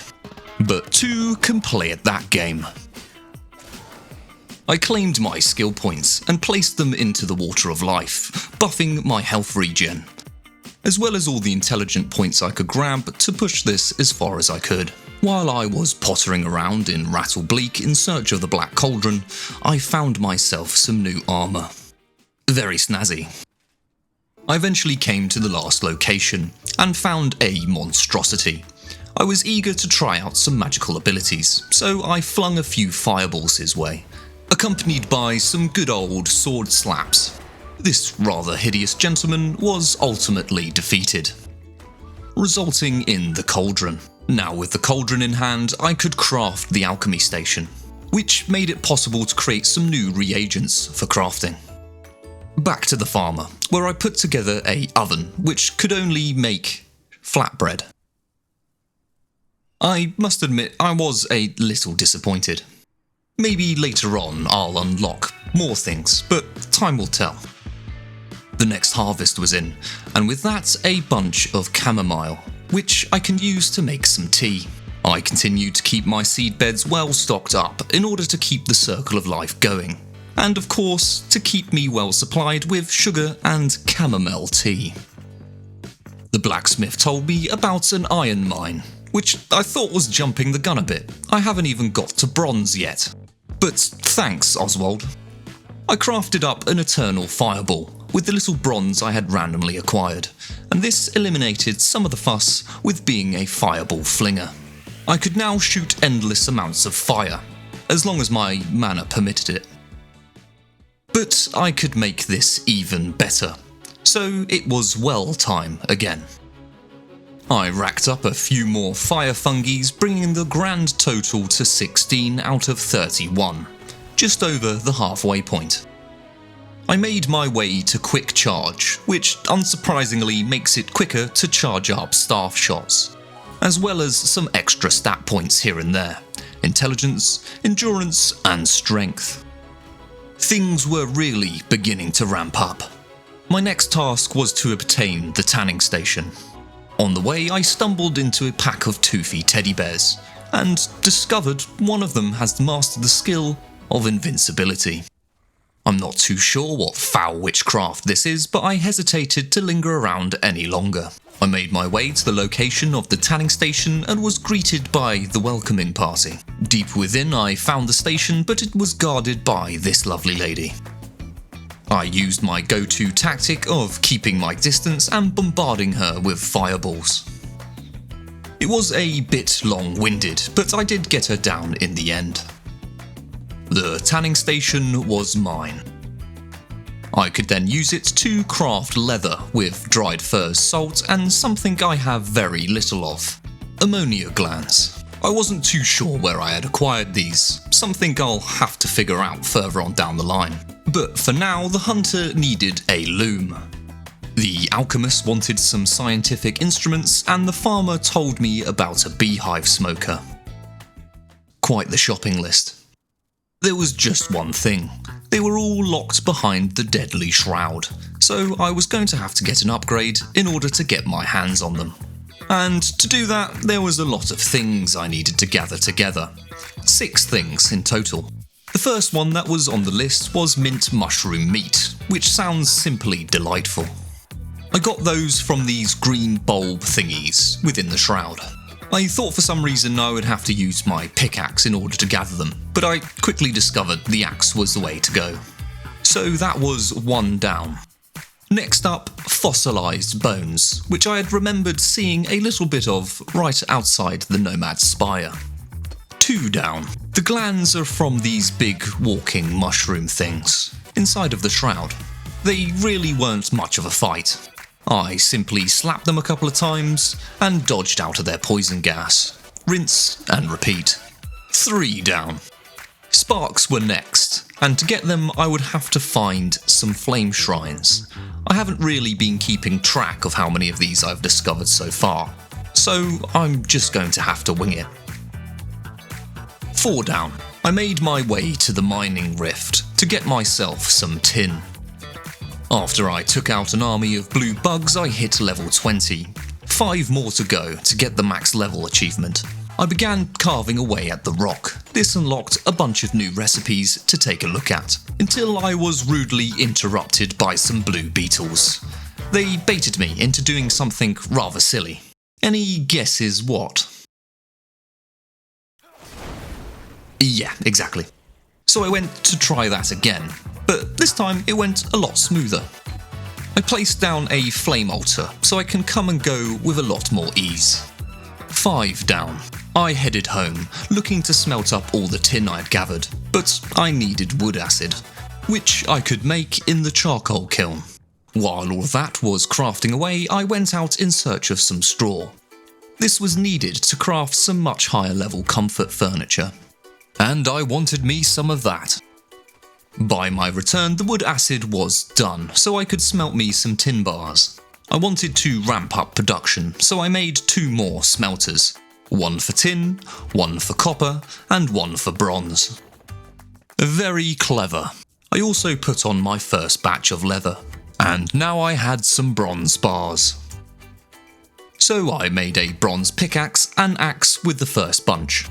But 2 can play at that game. I claimed my skill points and placed them into the Water of Life, buffing my health regen, as well as all the intelligent points I could grab to push this as far as I could. While I was pottering around in Rattlebleak in search of the Black Cauldron, I found myself some new armour. Very snazzy. I eventually came to the last location and found a monstrosity. I was eager to try out some magical abilities, so I flung a few fireballs his way, accompanied by some good old sword slaps. This rather hideous gentleman was ultimately defeated, resulting in the cauldron. Now with the cauldron in hand, I could craft the alchemy station, which made it possible to create some new reagents for crafting. Back to the farmer, where I put together an oven which could only make flatbread. I must admit I was a little disappointed. Maybe later on I'll unlock more things, but time will tell. The next harvest was in, and with that a bunch of chamomile, which I can use to make some tea. I continued to keep my seed beds well stocked up in order to keep the circle of life going, and of course to keep me well supplied with sugar and chamomile tea. The blacksmith told me about an iron mine, which I thought was jumping the gun a bit. I haven't even got to bronze yet. But thanks, Oswald. I crafted up an eternal fireball with the little bronze I had randomly acquired, and this eliminated some of the fuss with being a fireball flinger. I could now shoot endless amounts of fire, as long as my mana permitted it. But I could make this even better, so it was well time again. I racked up a few more fire fungies, bringing the grand total to 16 out of 31, just over the halfway point. I made my way to quick charge, which unsurprisingly makes it quicker to charge up staff shots, as well as some extra stat points here and there: intelligence, endurance, and strength. Things were really beginning to ramp up. My next task was to obtain the tanning station. On the way, I stumbled into a pack of toothy teddy bears, and discovered one of them has mastered the skill of invincibility. I'm not too sure what foul witchcraft this is, but I hesitated to linger around any longer. I made my way to the location of the tanning station and was greeted by the welcoming party. Deep within, I found the station, but it was guarded by this lovely lady. I used my go-to tactic of keeping my distance and bombarding her with fireballs. It was a bit long-winded, but I did get her down in the end. The tanning station was mine. I could then use it to craft leather with dried furs, salt, and something I have very little of: ammonia glands. I wasn't too sure where I had acquired these, something I'll have to figure out further on down the line. But for now, the hunter needed a loom. The alchemist wanted some scientific instruments, and the farmer told me about a beehive smoker. Quite the shopping list. There was just one thing: they were all locked behind the deadly shroud, so I was going to have to get an upgrade in order to get my hands on them. And to do that, there was a lot of things I needed to gather together. 6 things in total. The first one that was on the list was mint mushroom meat, which sounds simply delightful. I got those from these green bulb thingies within the shroud. I thought for some reason I would have to use my pickaxe in order to gather them, but I quickly discovered the axe was the way to go. So that was 1 down. Next up, fossilised bones, which I had remembered seeing a little bit of right outside the Nomad's spire. 2 down. The glands are from these big walking mushroom things inside of the shroud. They really weren't much of a fight. I simply slapped them a couple of times and dodged out of their poison gas. Rinse and repeat. 3 down. Sparks were next, and to get them I would have to find some flame shrines. I haven't really been keeping track of how many of these I've discovered so far, so I'm just going to have to wing it. 4 down. I made my way to the mining rift to get myself some tin. After I took out an army of blue bugs, I hit level 20. 5 more to go to get the max level achievement. I began carving away at the rock. This unlocked a bunch of new recipes to take a look at, until I was rudely interrupted by some blue beetles. They baited me into doing something rather silly. Any guesses what? Yeah, exactly. So I went to try that again, but this time it went a lot smoother. I placed down a flame altar so I can come and go with a lot more ease. 5 down. I headed home, looking to smelt up all the tin I'd gathered, but I needed wood acid, which I could make in the charcoal kiln. While all of that was crafting away, I went out in search of some straw. This was needed to craft some much higher level comfort furniture, and I wanted me some of that. By my return, the wood acid was done, so I could smelt me some tin bars. I wanted to ramp up production, so I made 2 more smelters. 1 for tin, 1 for copper, and 1 for bronze. Very clever. I also put on my first batch of leather, and now I had some bronze bars. So I made a bronze pickaxe and axe with the first bunch.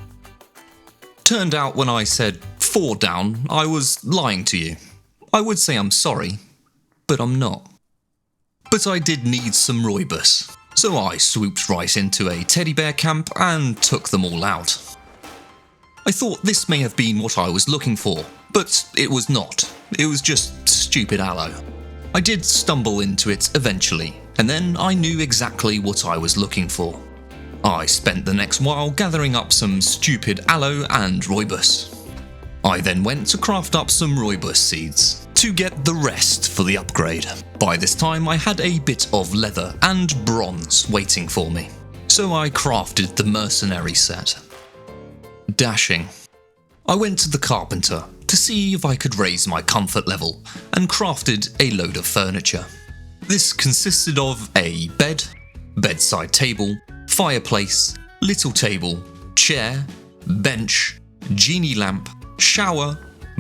Turned out when I said 4 down, I was lying to you. I would say I'm sorry, but I'm not. But I did need some rooibos, so I swooped right into a teddy bear camp and took them all out. I thought this may have been what I was looking for, but it was not. It was just stupid aloe. I did stumble into it eventually, and then I knew exactly what I was looking for. I spent the next while gathering up some stupid aloe and rooibos. I then went to craft up some rooibos seeds to get the rest for the upgrade. By this time I had a bit of leather and bronze waiting for me, so I crafted the mercenary set. Dashing. I went to the carpenter to see if I could raise my comfort level and crafted a load of furniture. This consisted of a bed, bedside table, fireplace, little table, chair, bench, genie lamp, shower,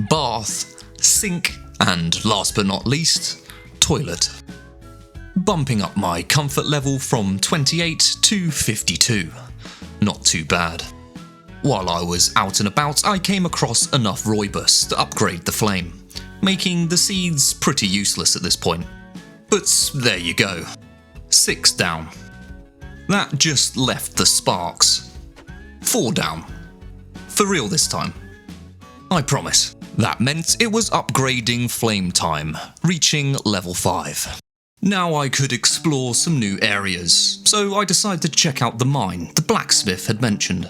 bath, sink, and last but not least, toilet. Bumping up my comfort level from 28 to 52. Not too bad. While I was out and about, I came across enough rooibos to upgrade the flame, making the seeds pretty useless at this point. But there you go. 6 down. That just left the sparks. 4 down. For real this time. I promise. That meant it was upgrading flame time, reaching level 5. Now I could explore some new areas, so I decided to check out the mine the blacksmith had mentioned.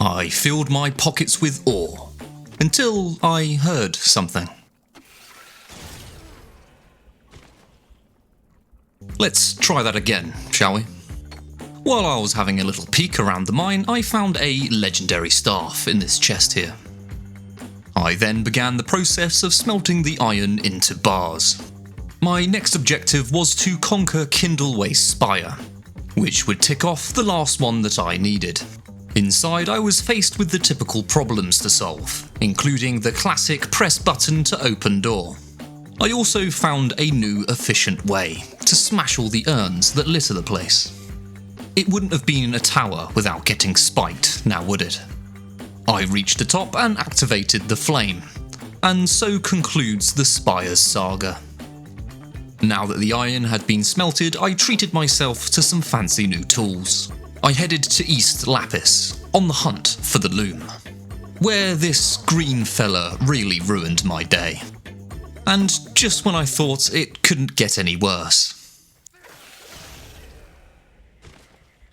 I filled my pockets with ore, until I heard something. Let's try that again, shall we? While I was having a little peek around the mine, I found a legendary staff in this chest here. I then began the process of smelting the iron into bars. My next objective was to conquer Kindlewaste Spire, which would tick off the last one that I needed. Inside, I was faced with the typical problems to solve, including the classic press button to open door. I also found a new efficient way to smash all the urns that litter the place. It wouldn't have been a tower without getting spiked, now would it? I reached the top and activated the flame, and so concludes the Spire's saga. Now that the iron had been smelted, I treated myself to some fancy new tools. I headed to East Lapis, on the hunt for the loom, where this green fella really ruined my day. And just when I thought it couldn't get any worse.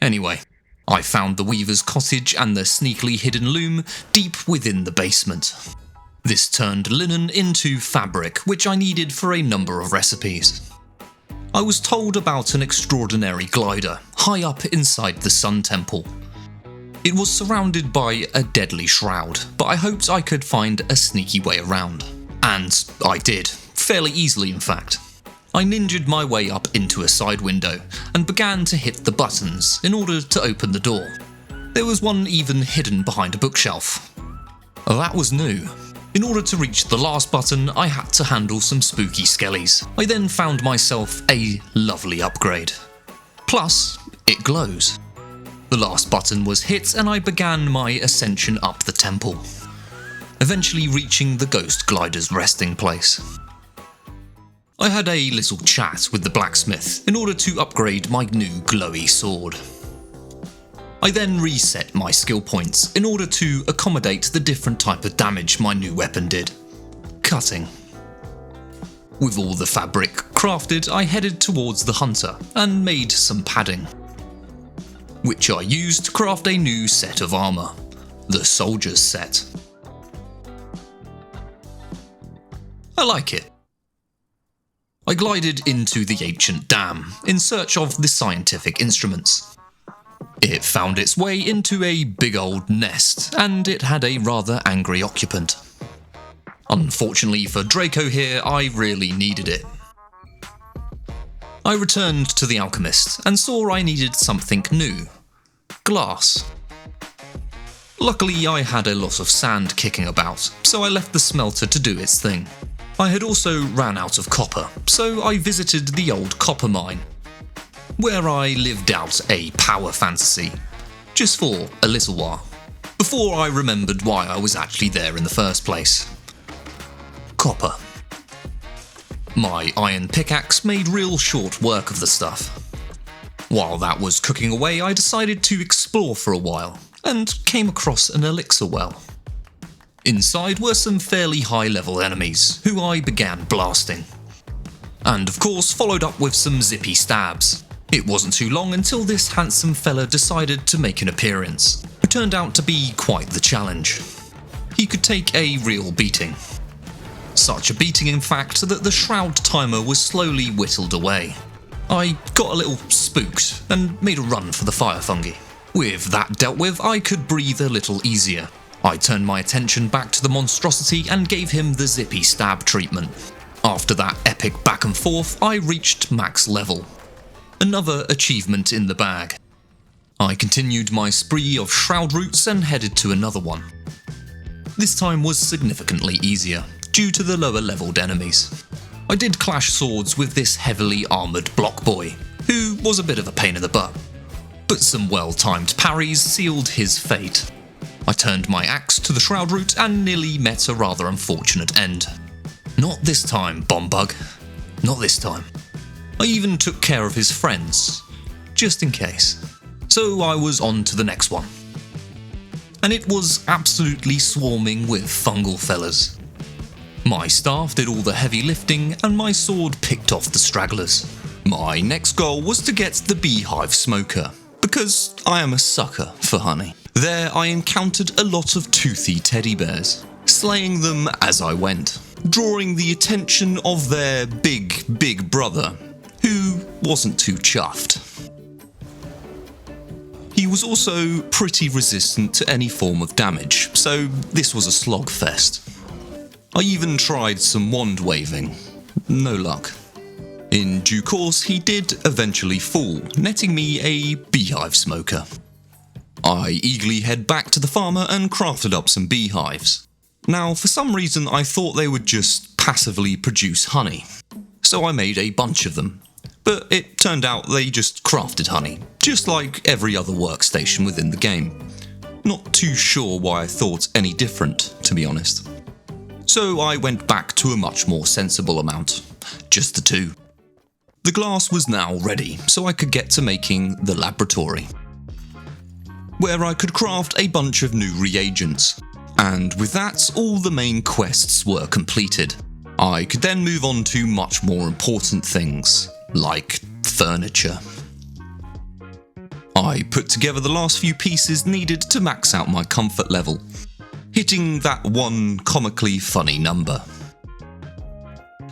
Anyway, I found the weaver's cottage and the sneakily hidden loom deep within the basement. This turned linen into fabric, which I needed for a number of recipes. I was told about an extraordinary glider high up inside the Sun Temple. It was surrounded by a deadly shroud, but I hoped I could find a sneaky way around. And I did, fairly easily in fact. I ninja'd my way up into a side window and began to hit the buttons in order to open the door. There was one even hidden behind a bookshelf. That was new. In order to reach the last button, I had to handle some spooky skellies. I then found myself a lovely upgrade. Plus, it glows. The last button was hit and I began my ascension up the temple, eventually reaching the ghost glider's resting place. I had a little chat with the blacksmith in order to upgrade my new glowy sword. I then reset my skill points in order to accommodate the different type of damage my new weapon did. Cutting. With all the fabric crafted, I headed towards the hunter and made some padding, which I used to craft a new set of armour, the soldier's set. I like it. I glided into the ancient dam in search of the scientific instruments. It found its way into a big old nest, and it had a rather angry occupant. Unfortunately for Draco here, I really needed it. I returned to the alchemist and saw I needed something new. Glass. Luckily I had a lot of sand kicking about, so I left the smelter to do its thing. I had also ran out of copper, so I visited the old copper mine, where I lived out a power fantasy, just for a little while, before I remembered why I was actually there in the first place. Copper. My iron pickaxe made real short work of the stuff. While that was cooking away, I decided to explore for a while, and came across an elixir well. Inside were some fairly high-level enemies, who I began blasting. And of course followed up with some zippy stabs. It wasn't too long until this handsome fella decided to make an appearance, who turned out to be quite the challenge. He could take a real beating. Such a beating, in fact, that the shroud timer was slowly whittled away. I got a little spooked and made a run for the fire fungi. With that dealt with, I could breathe a little easier. I turned my attention back to the monstrosity and gave him the zippy stab treatment. After that epic back and forth, I reached max level. Another achievement in the bag. I continued my spree of shroud routes and headed to another one. This time was significantly easier, due to the lower leveled enemies. I did clash swords with this heavily armoured block boy, who was a bit of a pain in the butt. But some well-timed parries sealed his fate. I turned my axe to the shroud route and nearly met a rather unfortunate end. Not this time, Bombug. Not this time. I even took care of his friends, just in case. So I was on to the next one. And it was absolutely swarming with fungal fellas. My staff did all the heavy lifting and my sword picked off the stragglers. My next goal was to get the beehive smoker, because I am a sucker for honey. There I encountered a lot of toothy teddy bears, slaying them as I went, drawing the attention of their big brother, who wasn't too chuffed. He was also pretty resistant to any form of damage, so this was a slogfest. I even tried some wand waving. No luck. In due course, he did eventually fall, netting me a beehive smoker. I eagerly head back to the farmer and crafted up some beehives. Now, for some reason, I thought they would just passively produce honey, so I made a bunch of them. But it turned out they just crafted honey, just like every other workstation within the game. Not too sure why I thought any different, to be honest. So I went back to a much more sensible amount, just the 2. The glass was now ready, so I could get to making the laboratory, where I could craft a bunch of new reagents. And with that, all the main quests were completed. I could then move on to much more important things, like furniture. I put together the last few pieces needed to max out my comfort level, hitting that one comically funny number.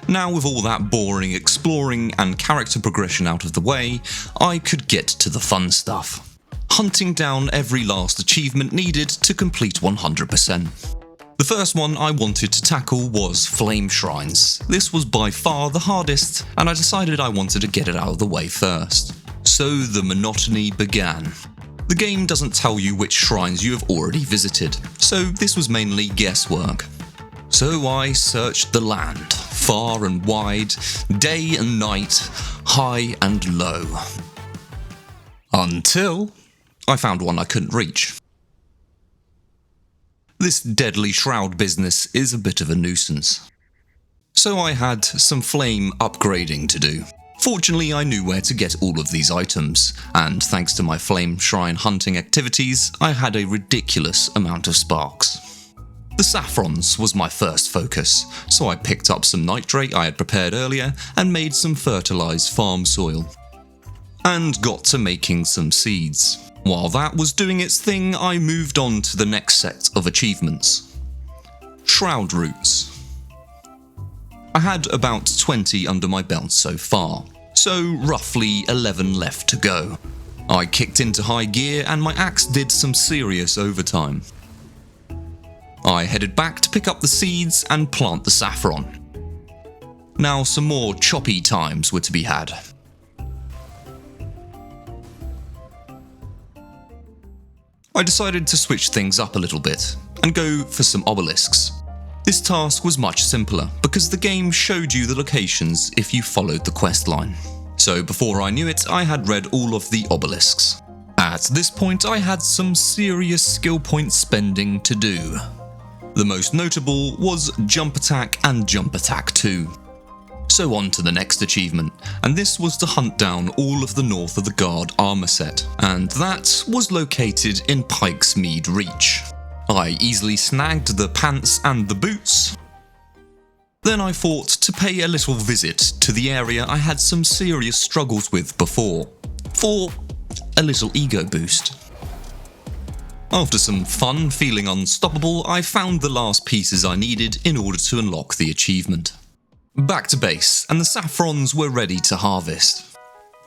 Now, with all that boring exploring and character progression out of the way, I could get to the fun stuff, hunting down every last achievement needed to complete 100%. The first one I wanted to tackle was Flame Shrines. This was by far the hardest, and I decided I wanted to get it out of the way first. So the monotony began. The game doesn't tell you which shrines you have already visited, so this was mainly guesswork. So I searched the land, far and wide, day and night, high and low. Until I found one I couldn't reach. This deadly shroud business is a bit of a nuisance. So I had some flame upgrading to do. Fortunately, I knew where to get all of these items, and thanks to my flame shrine hunting activities, I had a ridiculous amount of sparks. The saffrons was my first focus, so I picked up some nitrate I had prepared earlier and made some fertilised farm soil. And got to making some seeds. While that was doing its thing, I moved on to the next set of achievements. Shroud roots. I had about 20 under my belt so far, so roughly 11 left to go. I kicked into high gear and my axe did some serious overtime. I headed back to pick up the seeds and plant the saffron. Now some more choppy times were to be had. I decided to switch things up a little bit and go for some obelisks. This task was much simpler because the game showed you the locations if you followed the quest line. So before I knew it, I had read all of the obelisks. At this point, I had some serious skill point spending to do. The most notable was Jump Attack and Jump Attack 2. So on to the next achievement, and this was to hunt down all of the North of the Guard armour set, and that was located in Pike's Mead Reach. I easily snagged the pants and the boots. Then I thought to pay a little visit to the area I had some serious struggles with before, for a little ego boost. After some fun feeling unstoppable, I found the last pieces I needed in order to unlock the achievement. Back to base, and the saffrons were ready to harvest,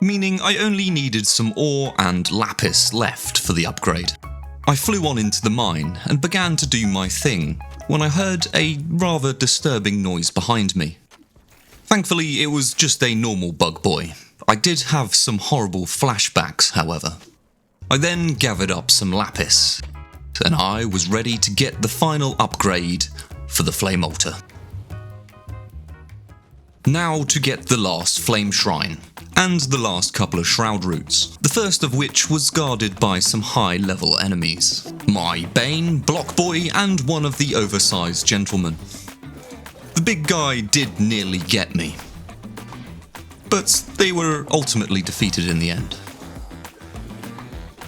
meaning I only needed some ore and lapis left for the upgrade. I flew on into the mine and began to do my thing when I heard a rather disturbing noise behind me. Thankfully, it was just a normal bug boy. I did have some horrible flashbacks, however. I then gathered up some lapis, and I was ready to get the final upgrade for the flame altar. Now to get the last flame shrine, and the last couple of shroud roots, the first of which was guarded by some high level enemies. My Bane, Block Boy, and one of the oversized gentlemen. The big guy did nearly get me, but they were ultimately defeated in the end.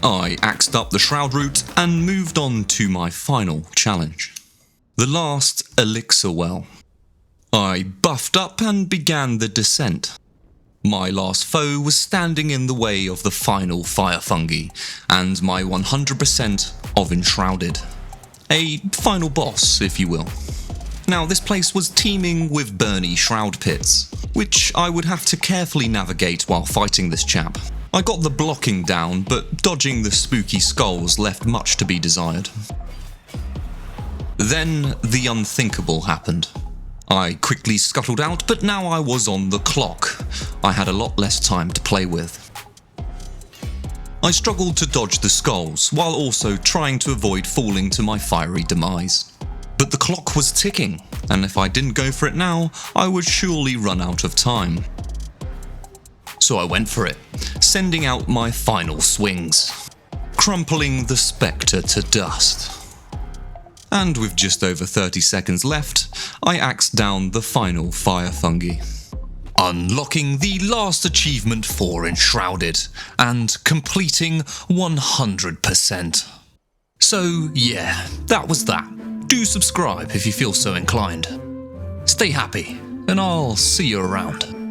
I axed up the shroud root and moved on to my final challenge. The last elixir well. I buffed up and began the descent. My last foe was standing in the way of the final fire fungi and my 100% of Enshrouded. A final boss, if you will. Now, this place was teeming with burny shroud pits, which I would have to carefully navigate while fighting this chap. I got the blocking down, but dodging the spooky skulls left much to be desired. Then the unthinkable happened. I quickly scuttled out, but now I was on the clock. I had a lot less time to play with. I struggled to dodge the skulls, while also trying to avoid falling to my fiery demise. But the clock was ticking, and if I didn't go for it now, I would surely run out of time. So I went for it, sending out my final swings, crumpling the spectre to dust. And with just over 30 seconds left, I axed down the final fire fungi, unlocking the last achievement for Enshrouded, and completing 100%. So yeah, that was that. Do subscribe if you feel so inclined. Stay happy, and I'll see you around.